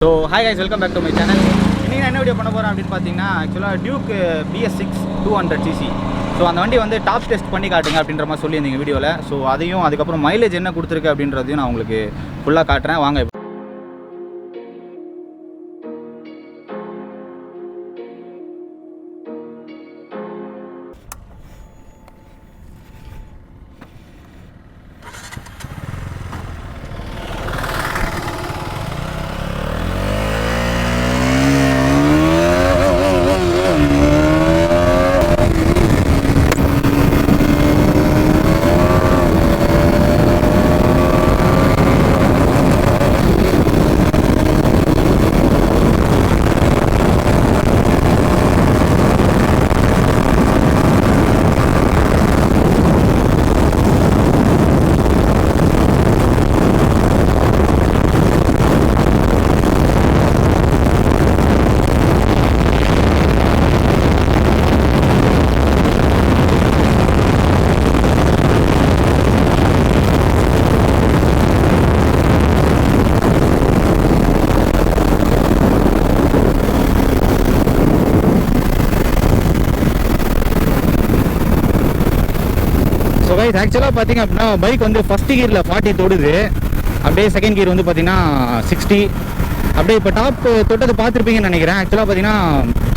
So hi guys, welcome back to my channel. இன்றைக்கி நான் என்ன வீடியோ பண்ண போகிறேன் அப்படின்னு பார்த்தீங்கன்னா, ஆக்சுவலாக டியூக் BS6 200cc. ஸோ அந்த வண்டி வந்து டாப் டெஸ்ட் பண்ணி காட்டுங்க அப்படின்ற மாதிரி சொல்லியிருந்தீங்க வீடியோவில். ஸோ அதையும் அதுக்கப்புறம் மைலேஜ் என்ன கொடுத்துருக்கு அப்படின்றதையும் நான் உங்களுக்கு ஃபுல்லாக காட்டுறேன். வாங்க. ஸோ கைஸ், ஆக்சுவலாக பார்த்தீங்க அப்படின்னா பைக் வந்து ஃபஸ்ட் கியரில் 40 தொடுது. அப்படியே செகண்ட் கியர் வந்து பார்த்தீங்கன்னா 60. அப்படியே இப்போ டாப் தொட்டது பார்த்துருப்பீங்கன்னு நினைக்கிறேன். ஆக்சுவலாக பார்த்தீங்கன்னா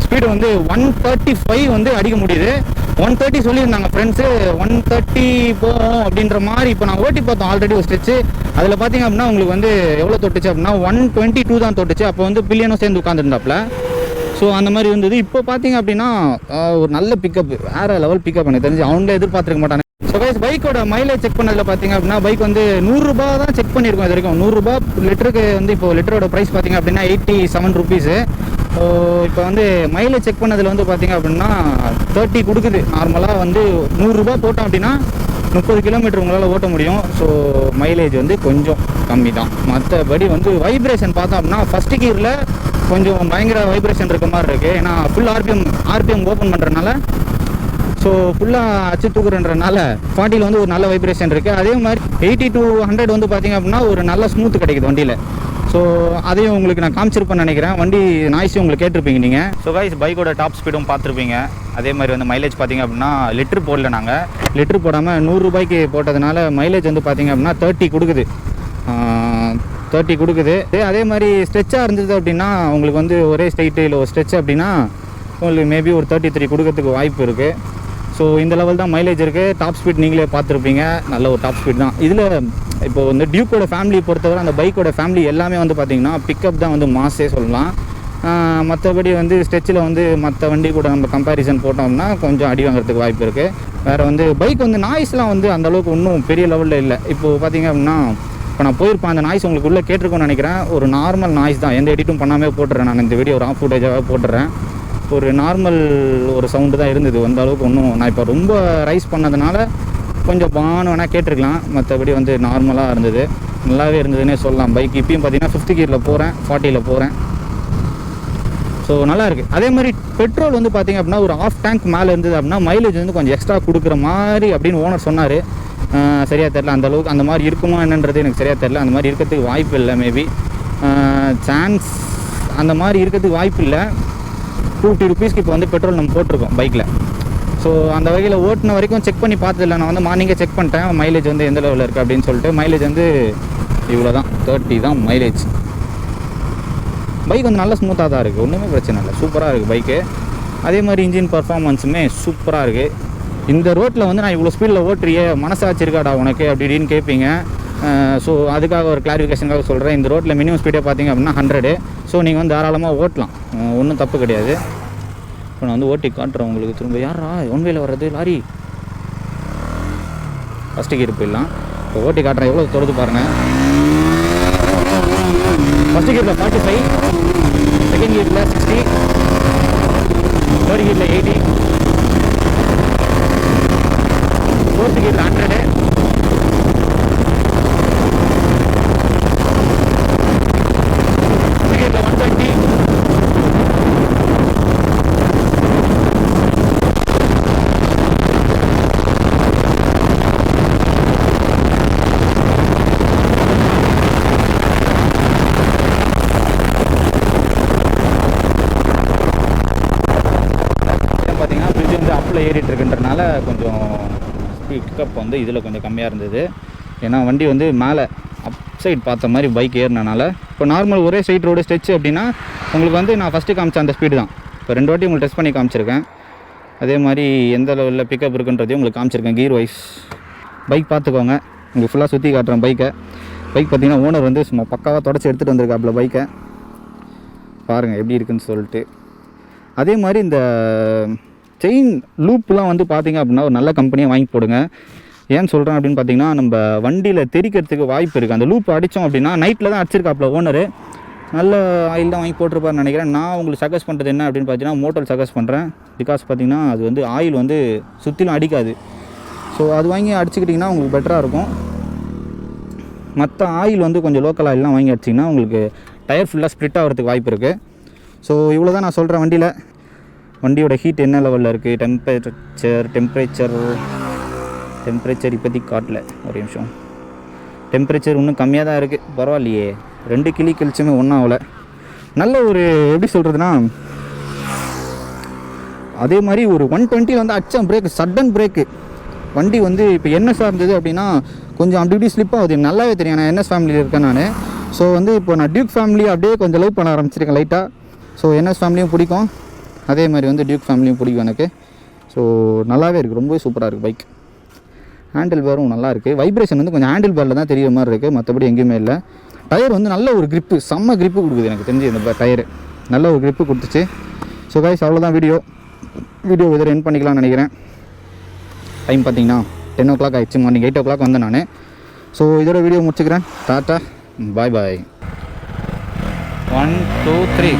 ஸ்பீடு வந்து 135 வந்து அடிக்க முடியுது. 130 சொல்லியிருந்தாங்க ஃப்ரெண்ட்ஸு. 130 போகும் அப்படின்ற மாதிரி இப்போ நான் ஓட்டி பார்த்தோம் ஆல்ரெடி ஒரு ஸ்டெச்சு. அதில் பார்த்தீங்க அப்படின்னா உங்களுக்கு வந்து எவ்வளோ தொட்டுச்சு அப்படின்னா 122 தான் தொட்டுச்சு. அப்போ வந்து பில்லியனும் சேர்ந்து உட்காந்துருந்தாப்புல. ஸோ அந்த மாதிரி இருந்தது. இப்போ பார்த்தீங்க அப்படின்னா ஒரு நல்ல பிக்கப், வேறு லெவல் பிக்கப் எனக்கு தெரிஞ்சு அவங்களே எதிர்பார்த்துருக்க மாட்டாங்க. ஸோ கைஸ், பைக்கோட மைலேஜ் செக் பண்ணதில் பார்த்தீங்க அப்படின்னா பைக் வந்து 100 ரூபா தான் செக் பண்ணியிருக்கோம் இது வரைக்கும். 100 ரூபா லிட்டருக்கு வந்து இப்போ லிட்டரோட ப்ரைஸ் பார்த்தீங்க அப்படின்னா 87 ருபீஸு. ஸோ இப்போ வந்து மைலேஜ் செக் பண்ணதில் வந்து பார்த்தீங்க அப்படின்னா 30 கொடுக்குது. நார்மலாக வந்து 100 ரூபா போட்டோம் அப்படின்னா 30 கிலோமீட்டர் உங்களால் ஓட்ட முடியும். ஸோ மைலேஜ் வந்து கொஞ்சம் கம்மி தான். மற்றபடி வந்து வைப்ரேஷன் பார்த்தோம் அப்படின்னா ஃபஸ்ட்டு கியரில் கொஞ்சம் பயங்கர வைப்ரேஷன் இருக்க மாதிரி இருக்குது. ஏன்னா ஃபுல் ஆர்பிஎம் ஓப்பன் பண்ணுறதுனால, ஸோ ஃபுல்லாக அச்சு தூக்குறன்றனால 40ல் வந்து ஒரு நல்ல வைப்ரேஷன் இருக்குது. அதே மாதிரி 80 to 100 வந்து பார்த்திங்க அப்படின்னா ஒரு நல்ல ஸ்மூத் கிடைக்குது வண்டியில். ஸோ அதையும் உங்களுக்கு நான் காமிச்சிருப்பேன்னு நினைக்கிறேன். வண்டி நாய்ஸும் உங்களுக்கு கேட்டிருப்பீங்க நீங்கள். ஸோ கைஸ், பைக்கோட டாப் ஸ்பீடும் பார்த்துருப்பீங்க. அதே மாதிரி வந்து மைலேஜ் பார்த்திங்க அப்படின்னா லிட்டர் போடல, நாங்கள் லிட்டர் போடாமல் 100 ரூபாய்க்கு போட்டதுனால மைலேஜ் வந்து பார்த்திங்க அப்படின்னா 30 கொடுக்குது. 30 கொடுக்குது. அதே மாதிரி ஸ்ட்ரெச்சாக இருந்தது அப்படின்னா உங்களுக்கு வந்து ஒரே ஸ்ட்ரெயிட்டு இல்லை ஒரு ஸ்ட்ரெச் அப்படின்னா உங்களுக்கு மேபி ஒரு 33 கொடுக்கறதுக்கு வாய்ப்பு இருக்குது. ஸோ இந்த லெவல் தான் மைலேஜ் இருக்குது. டாப் ஸ்பீட் நீங்களே பார்த்துருப்பீங்க, நல்ல ஒரு டாப் ஸ்பீட் தான். இதில் இப்போ வந்து டியூக்கோட ஃபேமிலி பொறுத்தவரை அந்த பைக்கோட ஃபேமிலி எல்லாமே வந்து பார்த்திங்கன்னா பிக்கப் தான் வந்து மாஸே சொல்லலாம். மற்றபடி வந்து ஸ்ட்ரெச்சில் வந்து மற்ற வண்டி கூட நம்ம கம்பேரிசன் போட்டோம்னா கொஞ்சம் அடி வாங்குறதுக்கு வாய்ப்பு இருக்குது. வேறு வந்து பைக் வந்து நாய்ஸ்லாம் வந்து அந்தளவுக்கு ஒன்றும் பெரிய லெவலில் இல்லை. இப்போது பார்த்திங்க அப்படின்னா இப்போ நான் போயிருப்பேன், அந்த நாய்ஸ் உங்களுக்கு உள்ளே கேட்டிருக்கோன்னு நினைக்கிறேன். ஒரு நார்மல் நாய்ஸ் தான், எந்த எடிட்டும் பண்ணாமல் போட்டுறேன். நான் இந்த வீடியோ ரா ஃபுட்டேஜாக போட்டுறேன். ஒரு நார்மல் ஒரு சவுண்டு தான் இருந்தது. அந்த அளவுக்கு ஒன்றும் நான் இப்போ ரொம்ப ரைஸ் பண்ணதுனால கொஞ்சம் பானு வேணால் கேட்டிருக்கலாம். மற்றபடி வந்து நார்மலாக இருந்தது, நல்லாவே இருந்ததுன்னே சொல்லலாம். பைக் இப்பயும் பார்த்தீங்கன்னா 5th கியரில் போகிறேன், 40ல் போகிறேன். ஸோ நல்லாயிருக்கு. அதே மாதிரி பெட்ரோல் வந்து பார்த்திங்க அப்படின்னா ஒரு ½ டேங்க் மேலே இருந்தது அப்படின்னா மைலேஜ் வந்து கொஞ்சம் எக்ஸ்ட்ரா கொடுக்குற மாதிரி அப்படின்னு ஓனர் சொன்னார். சரியாக தெரில, அந்தளவுக்கு அந்த மாதிரி இருக்குமா என்னன்றது எனக்கு சரியாக தெரில. அந்த மாதிரி இருக்கிறதுக்கு வாய்ப்பு இல்லை. மேபி சான்ஸ் அந்த மாதிரி இருக்கிறதுக்கு வாய்ப்பு இல்லை. 250 ருபீஸ்க்கு இப்போ வந்து பெட்ரோல் நம்ம போட்டிருக்கோம் பைக்கில். ஸோ அந்த வகையில் ஓட்டின வரைக்கும் செக் பண்ணி பார்த்ததில்ல. நான் வந்து மார்னிங்கே செக் பண்ணிட்டேன் மைலேஜ் வந்து எந்த லெவலில் இருக்குது அப்படின்னு சொல்லிட்டு. மைலேஜ் வந்து இவ்வளோ தான், 30 தான் மைலேஜ். பைக் வந்து நல்லா ஸ்மூத்தாக தான் இருக்குது, ஒன்றுமே பிரச்சனை இல்லை. சூப்பராக இருக்குது பைக்கு. அதே மாதிரி இன்ஜின் பர்ஃபார்மன்ஸுமே சூப்பராக இருக்குது. இந்த ரோட்டில் வந்து நான் இவ்வளோ ஸ்பீடில் ஓட்டுறியே, மனசாட்சி இருக்காடா உனக்கு அப்படின்னு கேட்பீங்க. ஸோ அதுக்காக ஒரு கிளாரிஃபிகேஷனுக்காக சொல்கிறேன். இந்த ரோட்டில் மினிமம் ஸ்பீடே பார்த்திங்க அப்படின்னா 100. ஸோ நீங்கள் வந்து தாராளமாக ஓட்டலாம், ஒன்றும் தப்பு கிடையாது. இப்போ நான் வந்து ஓட்டி காட்டுறேன் உங்களுக்கு. திரும்ப யாரா ஒன்வேல வர்றது லாரி? ஃபஸ்ட்டு கியர் போயிடலாம். இப்போ ஓட்டி காட்டுறேன், எவ்வளோ தொடுது பாருங்கள். ஃபஸ்ட்டு கியரில் 45, செகண்ட் கியரில் 60, தேர்ட் கியரில் 80, ஃபோர்த் கியரில் 100, ஃபிஃப்த் கியரில் 120, லூப்பில் ஏறிட்டு இருக்குன்றனால கொஞ்சம் பிக்கப் வந்து இதில் கொஞ்சம் கம்மியாக இருந்தது. ஏன்னா வண்டி வந்து மேலே அப் சைட் பார்த்த மாதிரி பைக் ஏறினனால. இப்போ நார்மல் ஒரே ஸ்ட்ரைட் ரோடு ஸ்ட்ரெச் அப்படின்னா உங்களுக்கு வந்து நான் ஃபஸ்ட்டு காமிச்ச அந்த ஸ்பீடு தான். இப்போ 2 வாட்டி உங்களுக்கு டெஸ்ட் பண்ணி காமிச்சிருக்கேன். அதே மாதிரி எந்த லெவலில் பிக்கப் இருக்குன்றதையும் உங்களுக்கு காமிச்சிருக்கேன் கீர் வைஸ். பைக் பார்த்துக்கோங்க, உங்களுக்கு ஃபுல்லாக சுற்றி காட்டுறேன் பைக்கை. பைக் பார்த்திங்கன்னா ஓனர் வந்து சும்மா பக்காவாக தொடச்சி எடுத்துகிட்டு வந்திருக்காப்புல பைக்கை. பாருங்கள் எப்படி இருக்குன்னு சொல்லிட்டு. அதே மாதிரி இந்த செயின் லூப்லாம் வந்து பார்த்திங்க அப்படின்னா ஒரு நல்ல கம்பெனியாக வாங்கி போடுங்க. ஏன்னு சொல்கிறேன் அப்படின்னு பார்த்தீங்கன்னா நம்ம வண்டியில் தெரிக்கிறதுக்கு வாய்ப்பு இருக்குது. அந்த லூப் அடித்தோம் அப்படின்னா நைட்டில் தான் அடிச்சிருக்காப்புல ஓனரு. நல்ல ஆயில் தான் வாங்கி போட்டிருப்பாருன்னு நினைக்கிறேன். நான் உங்களுக்கு சஜஸ்ட் பண்ணுறது என்ன அப்படின்னு பார்த்தீங்கன்னா மோட்டல் சஜஸ்ட் பண்ணுறேன். பிகாஸ் பார்த்திங்கன்னா அது வந்து ஆயில் வந்து சுற்றிலும் அடிக்காது. ஸோ அது வாங்கி அடிச்சுக்கிட்டிங்கன்னா உங்களுக்கு பெட்டராக இருக்கும். மற்ற ஆயில் வந்து கொஞ்சம் லோக்கல் ஆயிலெலாம் வாங்கி அடிச்சிங்கன்னா உங்களுக்கு டயர் ஃபுல்லாக ஸ்ப்ளிட் ஆகிறதுக்கு வாய்ப்பு இருக்குது. ஸோ இவ்வளோ தான் நான் சொல்கிறேன். வண்டியோட ஹீட் என்ன லெவலில் இருக்குது, டெம்பரேச்சர் இப்போதைக்கு காட்டல. ஒரு நிமிஷம். டெம்பரேச்சர் இன்னும் கம்மியாக தான் இருக்குது. பரவாயில்லையே, 2 கிளி கழிச்சுமே ஒன்றும் ஆகலை. நல்ல ஒரு எப்படி சொல்கிறதுனா, அதே மாதிரி ஒரு 120 வந்து அச்சம் பிரேக், சடன் பிரேக்கு. வண்டி வந்து இப்போ என்எஸ்ஸாக இருந்தது அப்படின்னா கொஞ்சம் அப்படி இப்படி ஸ்லிப் ஆகுது. நல்லாவே தெரியும், நான் என்எஸ் ஃபேமிலியில் இருக்கேன் நான். ஸோ வந்து இப்போ நான் டியூக் ஃபேமிலி அப்படியே கொஞ்சம் லவ் பண்ண ஆரம்பிச்சிருக்கேன் லைட்டாக. ஸோ என்எஸ் ஃபேமிலியும் பிடிக்கும், அதே மாதிரி வந்து டியூக் ஃபேமிலியும் பிடிக்கும் எனக்கு. ஸோ நல்லாவே இருக்குது, ரொம்பவே சூப்பராக இருக்குது பைக். ஹேண்டில் பேரும் நல்லா இருக்குது. வைப்ரேஷன் வந்து கொஞ்சம் ஹேண்டில் பேரில் தான் தெரியுற மாதிரி இருக்குது, மற்றபடி எங்கேயுமே இல்லை. டயர் வந்து நல்ல ஒரு கிரிப்பு, செம்ம கிரிப்பு கொடுக்குது எனக்கு தெரிஞ்சு. இந்த டயரு நல்ல ஒரு கிரிப்பு கொடுத்துச்சு. ஸோ கைஸ் அவ்வளோதான் வீடியோ இதில் எண்ட் பண்ணிக்கலாம்னு நினைக்கிறேன். டைம் பார்த்தீங்கன்னா 10 o'clock ஆகிடுச்சு. மார்னிங் 8 o'clock வந்தேன் நான். ஸோ இதோட வீடியோ முடிச்சுக்கிறேன். டாட்டா, பாய் பாய். 1 2 3